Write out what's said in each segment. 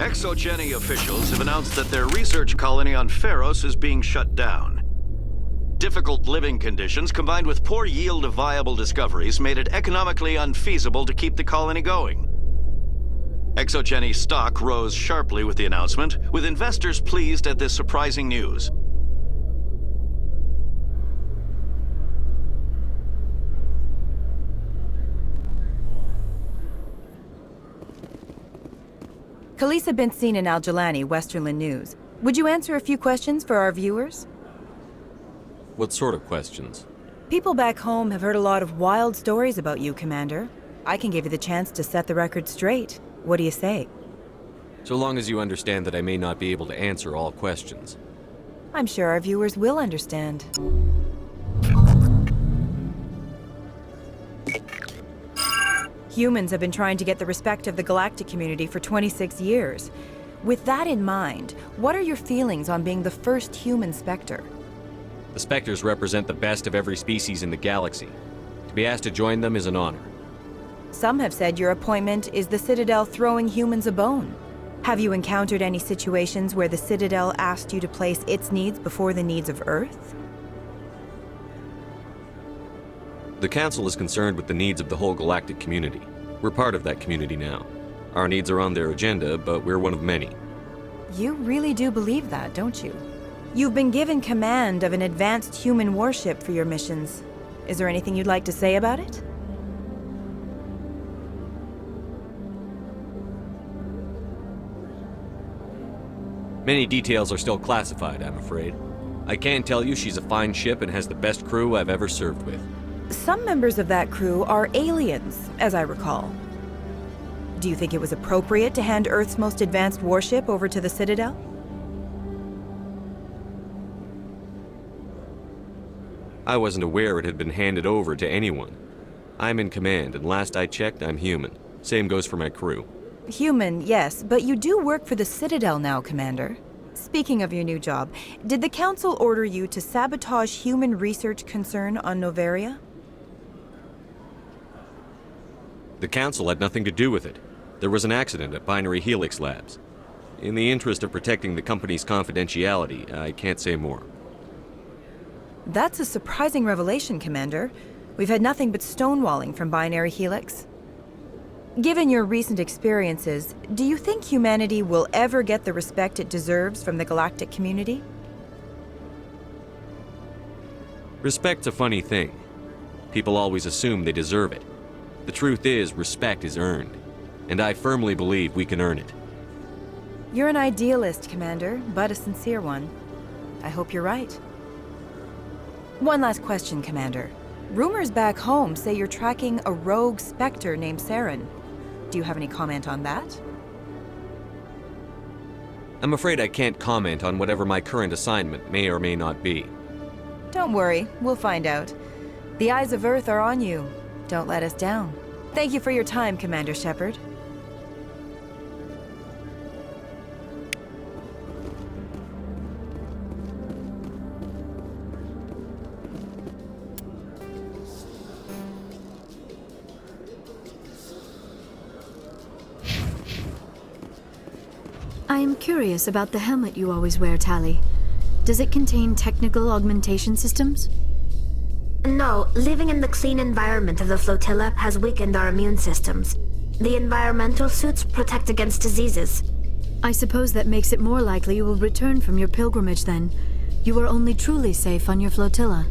Exogeny officials have announced that their research colony on Pharos is being shut down. Difficult living conditions combined with poor yield of viable discoveries made it economically unfeasible to keep the colony going. Exogeny stock rose sharply with the announcement, with investors pleased at this surprising news. Khaleesa bint Sinan Al-Jilani, Westerland News. Would you answer a few questions for our viewers? What sort of questions? People back home have heard a lot of wild stories about you, Commander. I can give you the chance to set the record straight. What do you say? So long as you understand that I may not be able to answer all questions. I'm sure our viewers will understand. Humans have been trying to get the respect of the galactic community for 26 years. With that in mind, what are your feelings on being the first human Spectre? The Spectres represent the best of every species in the galaxy. To be asked to join them is an honor. Some have said your appointment is the Citadel throwing humans a bone. Have you encountered any situations where the Citadel asked you to place its needs before the needs of Earth? The Council is concerned with the needs of the whole galactic community. We're part of that community now. Our needs are on their agenda, but we're one of many. You really do believe that, don't you? You've been given command of an advanced human warship for your missions. Is there anything you'd like to say about it? Many details are still classified, I'm afraid. I can tell you she's a fine ship and has the best crew I've ever served with. Some members of that crew are aliens, as I recall. Do you think it was appropriate to hand Earth's most advanced warship over to the Citadel? I wasn't aware it had been handed over to anyone. I'm in command, and last I checked, I'm human. Same goes for my crew. Human, yes, but you do work for the Citadel now, Commander. Speaking of your new job, did the Council order you to sabotage human research concern on Noveria? The Council had nothing to do with it. There was an accident at Binary Helix Labs. In the interest of protecting the company's confidentiality, I can't say more. That's a surprising revelation, Commander. We've had nothing but stonewalling from Binary Helix. Given your recent experiences, do you think humanity will ever get the respect it deserves from the galactic community? Respect's a funny thing. People always assume they deserve it. The truth is, respect is earned, and I firmly believe we can earn it. You're an idealist, Commander, but a sincere one. I hope you're right. One last question, Commander. Rumors back home say you're tracking a rogue Spectre named Saren. Do you have any comment on that? I'm afraid I can't comment on whatever my current assignment may or may not be. Don't worry, we'll find out. The eyes of Earth are on you. Don't let us down. Thank you for your time, Commander Shepard. I am curious about the helmet you always wear, Tali. Does it contain technical augmentation systems? No, living in the clean environment of the flotilla has weakened our immune systems. The environmental suits protect against diseases. I suppose that makes it more likely you will return from your pilgrimage then. You are only truly safe on your flotilla.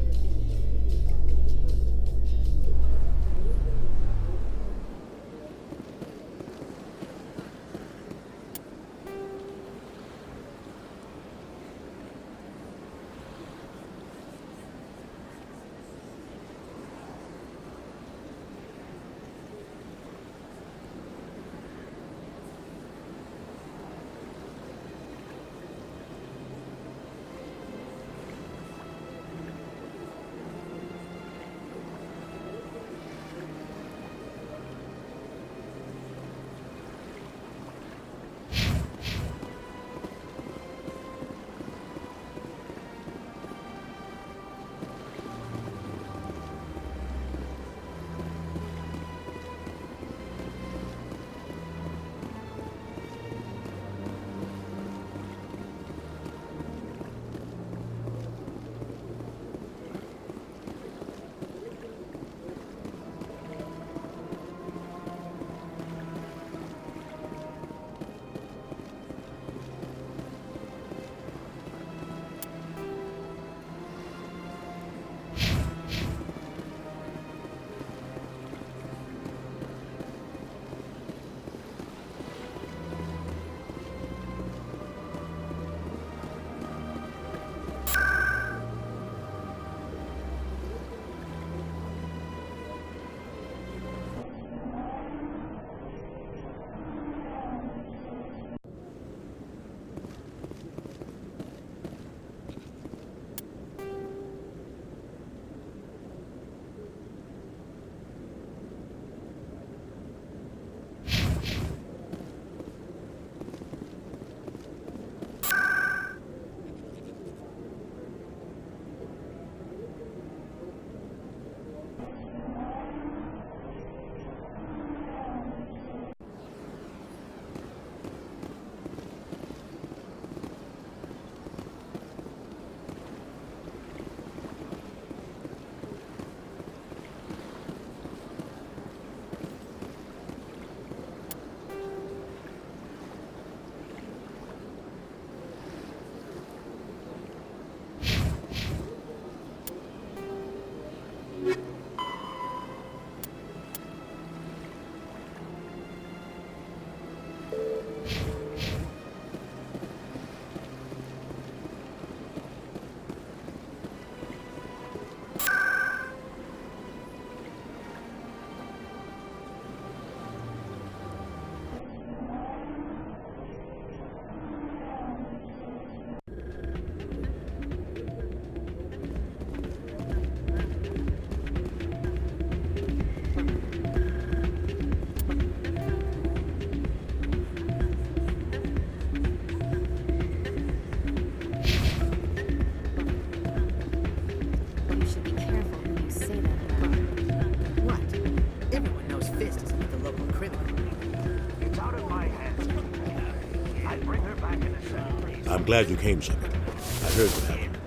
glad you came, Shepard. I heard what happened.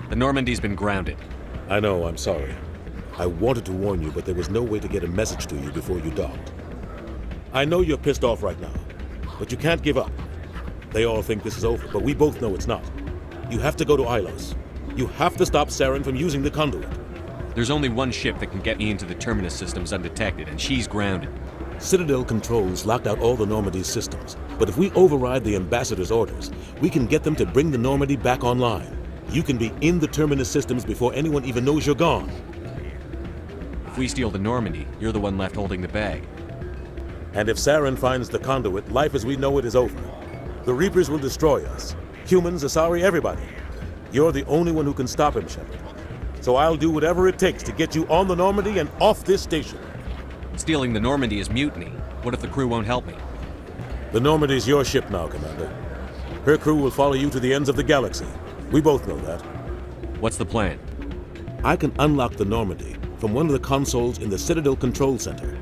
The Normandy's been grounded. I know, I'm sorry. I wanted to warn you, but there was no way to get a message to you before you docked. I know you're pissed off right now, but you can't give up. They all think this is over, but we both know it's not. You have to go to Ilos. You have to stop Saren from using the conduit. There's only one ship that can get me into the Terminus systems undetected, and she's grounded. Citadel controls locked out all the Normandy's systems, but if we override the Ambassador's orders, we can get them to bring the Normandy back online. You can be in the Terminus systems before anyone even knows you're gone. If we steal the Normandy, you're the one left holding the bag. And if Saren finds the conduit, life as we know it is over. The Reapers will destroy us. Humans, Asari, everybody. You're the only one who can stop him, Shepard. So I'll do whatever it takes to get you on the Normandy and off this station. Stealing the Normandy is mutiny. What if the crew won't help me? The Normandy's your ship now, Commander. Her crew will follow you to the ends of the galaxy. We both know that. What's the plan? I can unlock the Normandy from one of the consoles in the Citadel Control Center.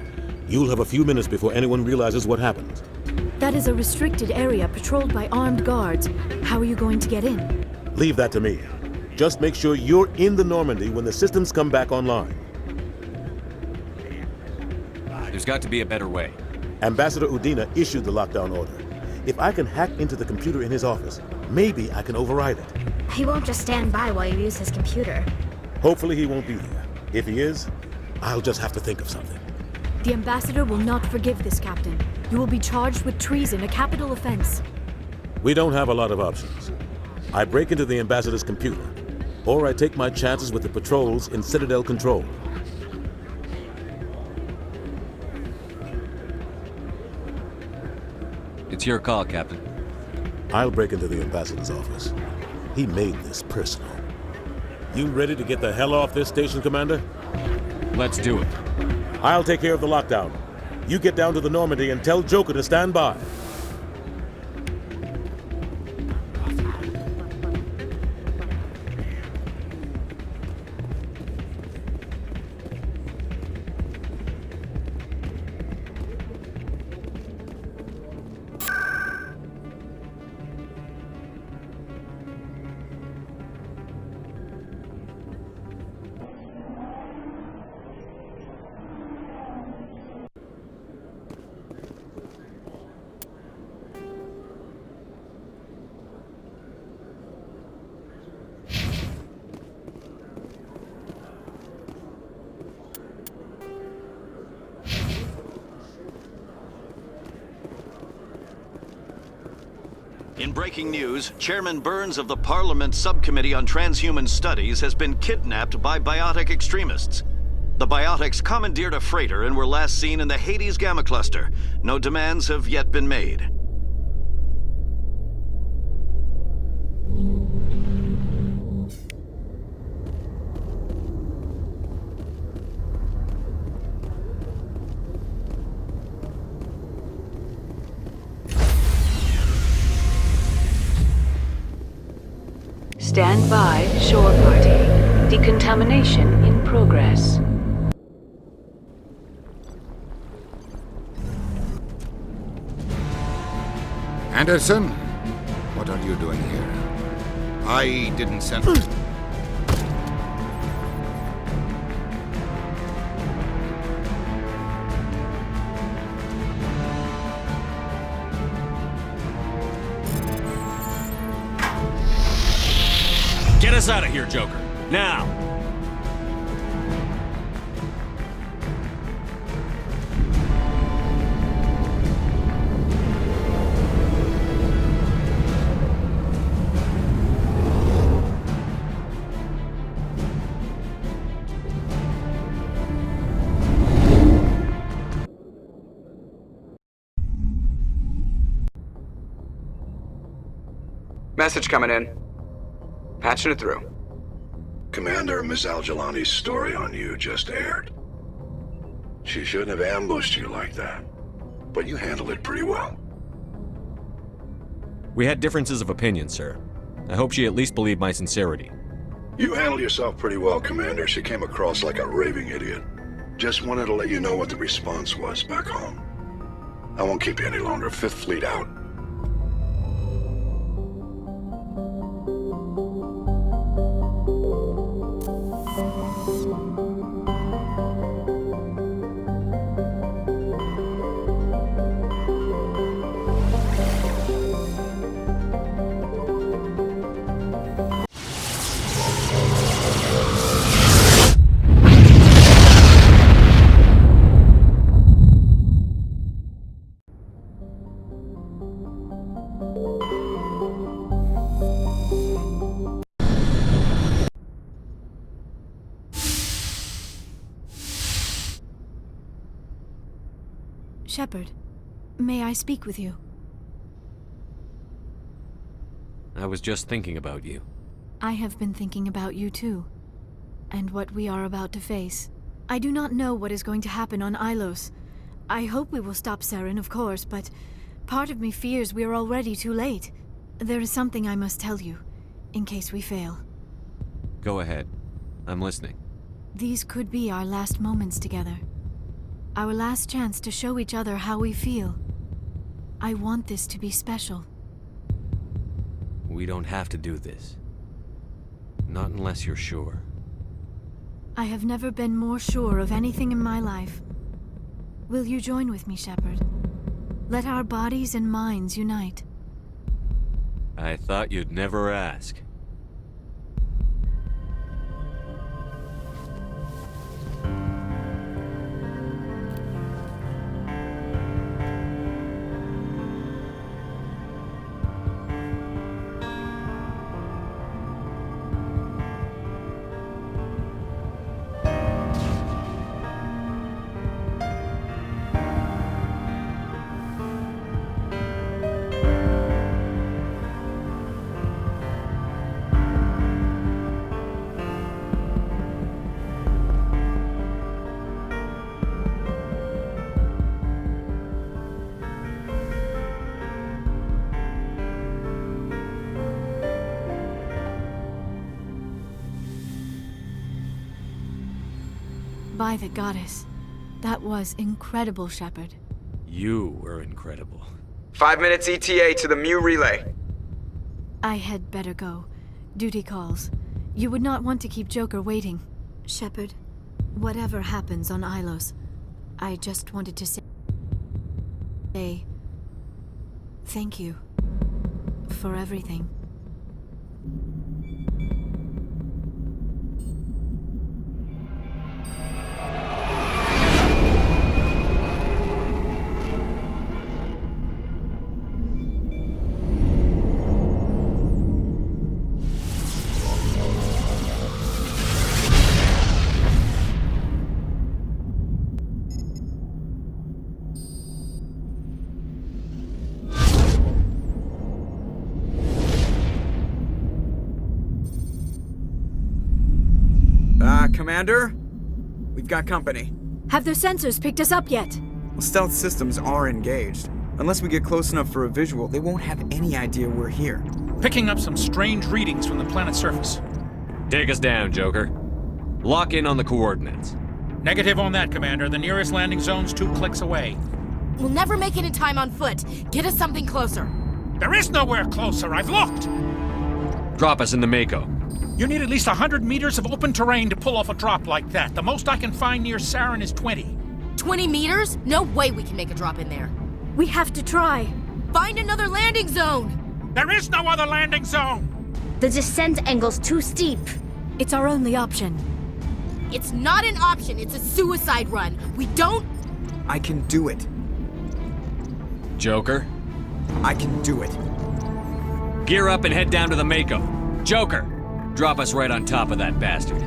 You'll have a few minutes before anyone realizes what happened. That is a restricted area patrolled by armed guards. How are you going to get in? Leave that to me. Just make sure you're in the Normandy when the systems come back online. There's got to be a better way. Ambassador Udina issued the lockdown order. If I can hack into the computer in his office, maybe I can override it. He won't just stand by while you use his computer. Hopefully he won't be there. If he is, I'll just have to think of something. The Ambassador will not forgive this, Captain. You will be charged with treason, a capital offense. We don't have a lot of options. I break into the Ambassador's computer, or I take my chances with the patrols in Citadel Control. It's your call, Captain. I'll break into the Ambassador's office. He made this personal. You ready to get the hell off this station, Commander? Let's do it. I'll take care of the lockdown. You get down to the Normandy and tell Joker to stand by. In breaking news, Chairman Burns of the Parliament Subcommittee on Transhuman Studies has been kidnapped by biotic extremists. The biotics commandeered a freighter and were last seen in the Hades Gamma Cluster. No demands have yet been made. Stand by, shore party. Decontamination in progress. Anderson, what are you doing here? I didn't send... Get us out of here, Joker. Now! Message coming in. Patching it through. Commander, Ms. Al-Jalani's story on you just aired. She shouldn't have ambushed you like that, but you handled it pretty well. We had differences of opinion, sir. I hope she at least believed my sincerity. You handled yourself pretty well, Commander. She came across like a raving idiot. Just wanted to let you know what the response was back home. I won't keep you any longer. Fifth Fleet out. Shepard, may I speak with you? I was just thinking about you. I have been thinking about you too, and what we are about to face. I do not know what is going to happen on Ilos. I hope we will stop Saren, of course, but part of me fears we are already too late. There is something I must tell you, in case we fail. Go ahead. I'm listening. These could be our last moments together. Our last chance to show each other how we feel. I want this to be special. We don't have to do this. Not unless you're sure. I have never been more sure of anything in my life. Will you join with me, Shepard? Let our bodies and minds unite. I thought you'd never ask. By the goddess. That was incredible, Shepard. You were incredible. 5 minutes ETA to the Mu relay. I had better go. Duty calls. You would not want to keep Joker waiting. Shepard, whatever happens on Ilos, I just wanted to say thank you for everything. Commander? We've got company. Have their sensors picked us up yet? Well, stealth systems are engaged. Unless we get close enough for a visual, they won't have any idea we're here. Picking up some strange readings from the planet's surface. Take us down, Joker. Lock in on the coordinates. Negative on that, Commander. The nearest landing zone's 2 clicks away. We'll never make it in time on foot. Get us something closer. There is nowhere closer. I've looked. Drop us in the Mako. You need at least 100 meters of open terrain to pull off a drop like that. The most I can find near Saren is 20. 20 meters? No way we can make a drop in there. We have to try. Find another landing zone! There is no other landing zone! The descent angle's too steep. It's our only option. It's not an option, it's a suicide run. We don't... I can do it. Joker? I can do it. Gear up and head down to the Mako. Joker! Drop us right on top of that bastard.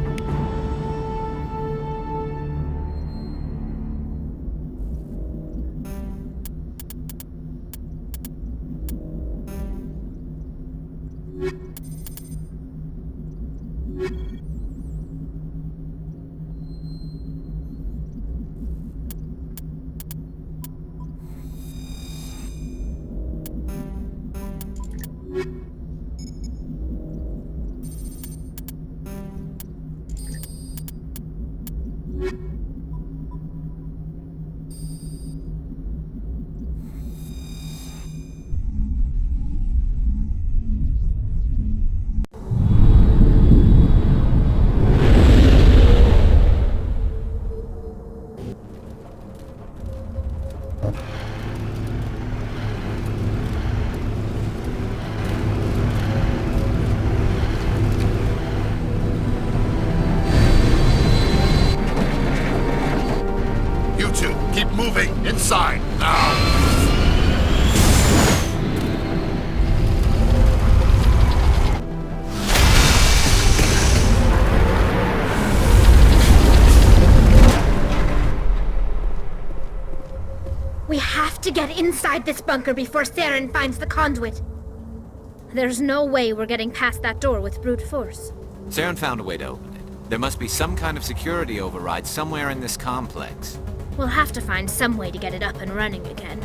Inside, now! We to get inside this bunker before Saren finds the conduit. There's no way we're getting past that door with brute force. Saren found a way to open it. There must be some kind of security override somewhere in this complex. We'll have to find some way to get it up and running again.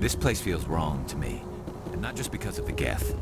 This place feels wrong to me, and not just because of the Geth.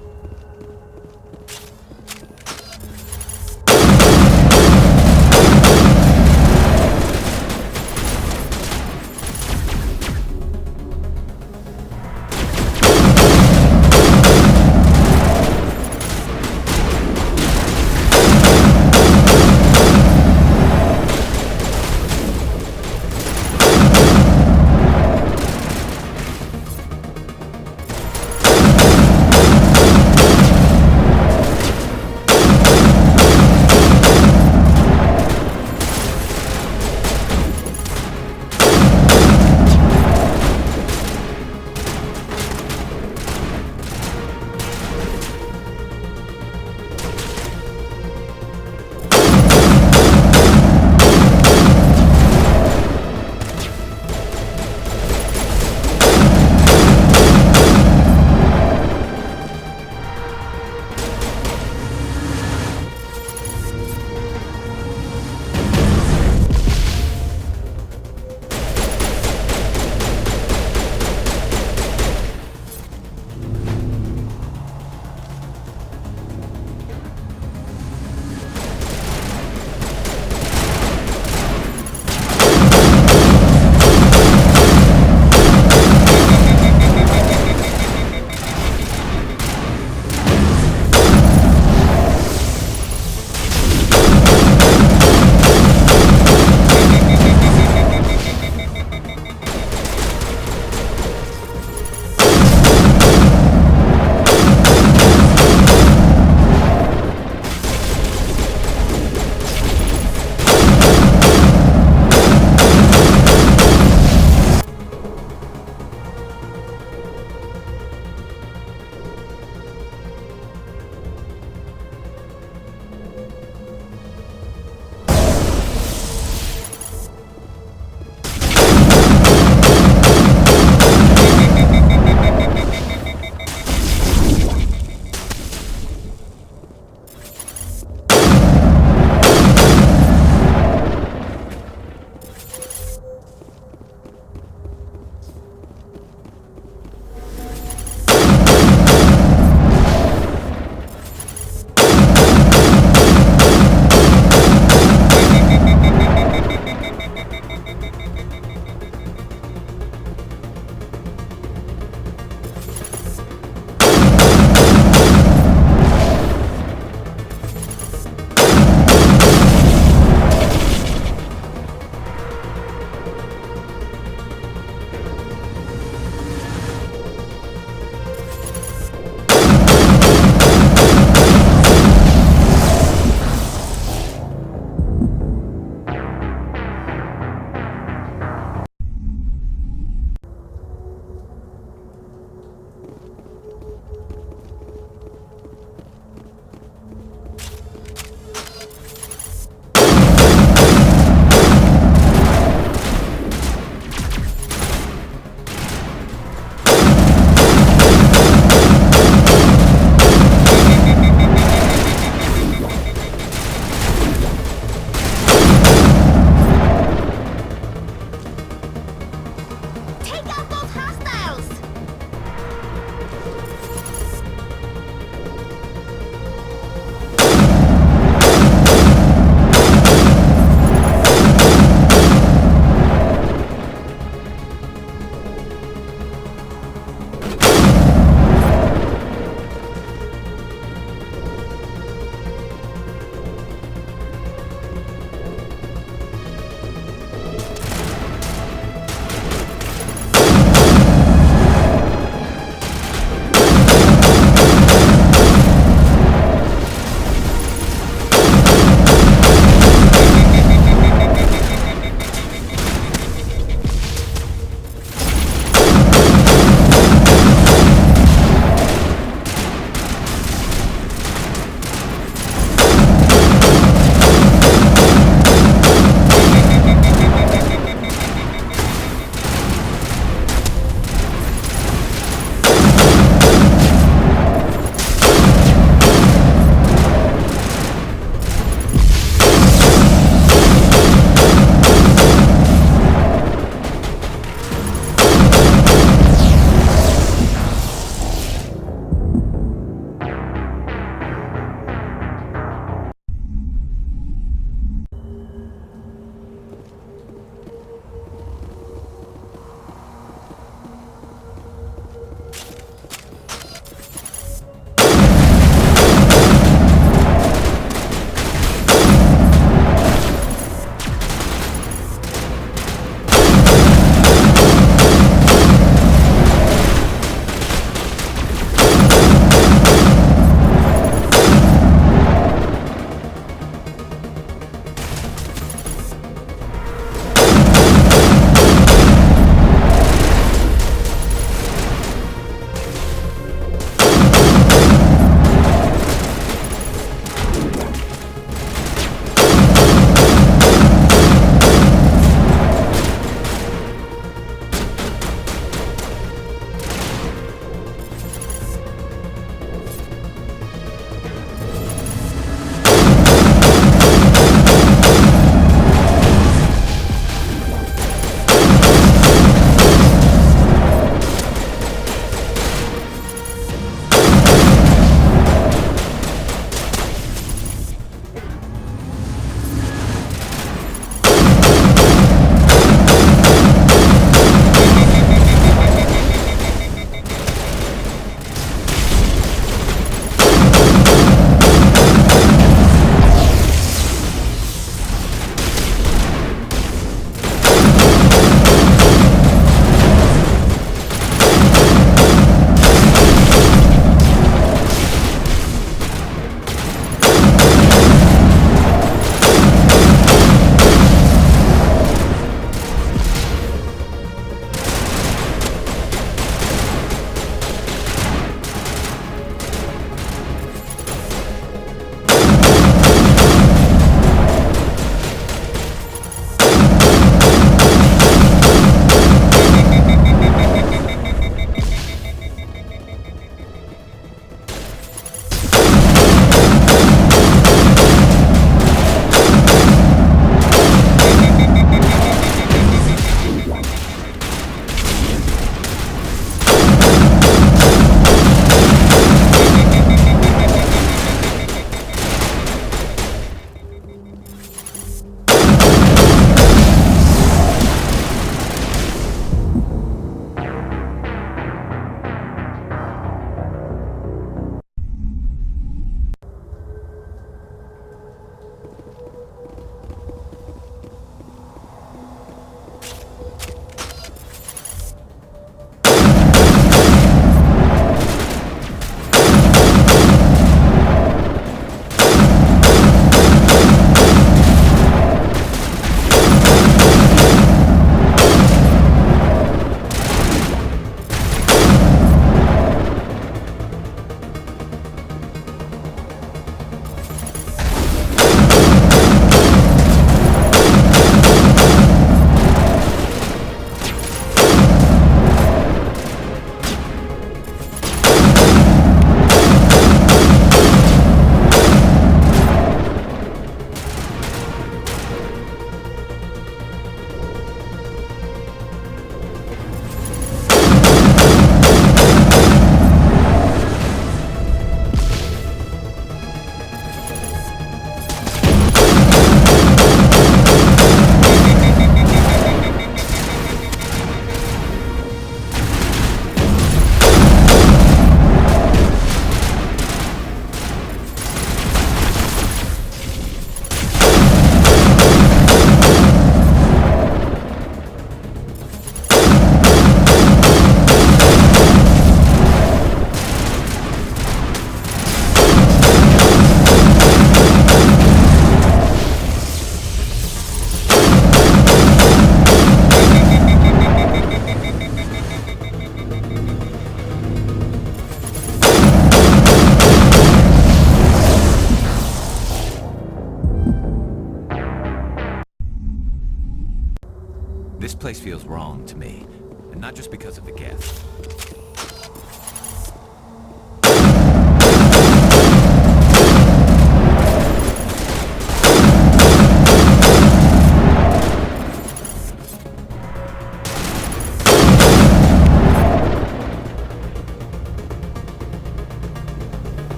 This place feels wrong to me, and not just because of the guests.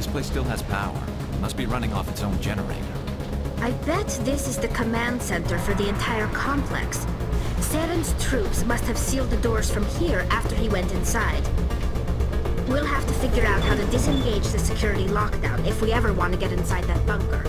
This place still has power. Must be running off its own generator. I bet this is the command center for the entire complex. Saren's troops must have sealed the doors from here after he went inside. We'll have to figure out how to disengage the security lockdown if we ever want to get inside that bunker.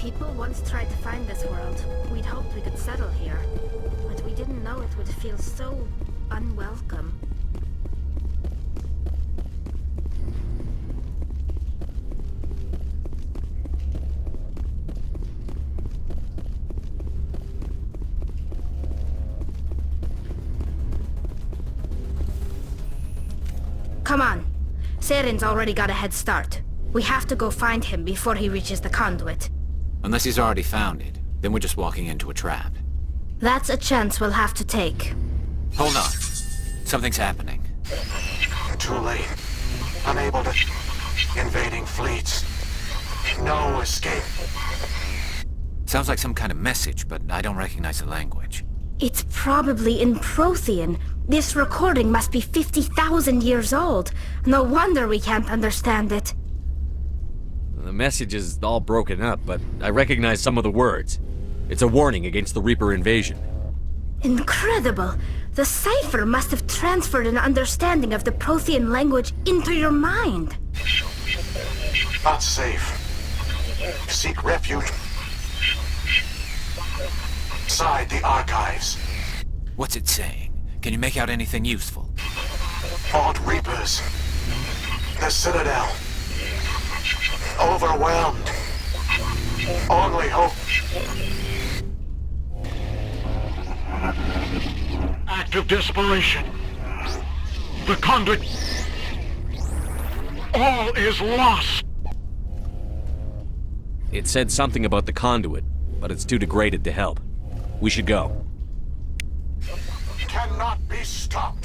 People once tried to find this world. We'd hoped we could settle here. But we didn't know it would feel so unwelcome. Come on. Saren's already got a head start. We have to go find him before he reaches the conduit. Unless he's already found it, then we're just walking into a trap. That's a chance we'll have to take. Hold on. Something's happening. Too late. Unable to... Invading fleets. No escape. Sounds like some kind of message, but I don't recognize the language. It's probably in Prothean. This recording must be 50,000 years old. No wonder we can't understand it. The message is all broken up, but I recognize some of the words. It's a warning against the Reaper invasion. Incredible! The cipher must have transferred an understanding of the Prothean language into your mind. Not safe. Seek refuge inside the archives. What's it saying? Can you make out anything useful? Fought Reapers. The Citadel. Overwhelmed. Only hope. Act of desperation. The conduit. All is lost. It said something about the conduit, but it's too degraded to help. We should go. Cannot be stopped.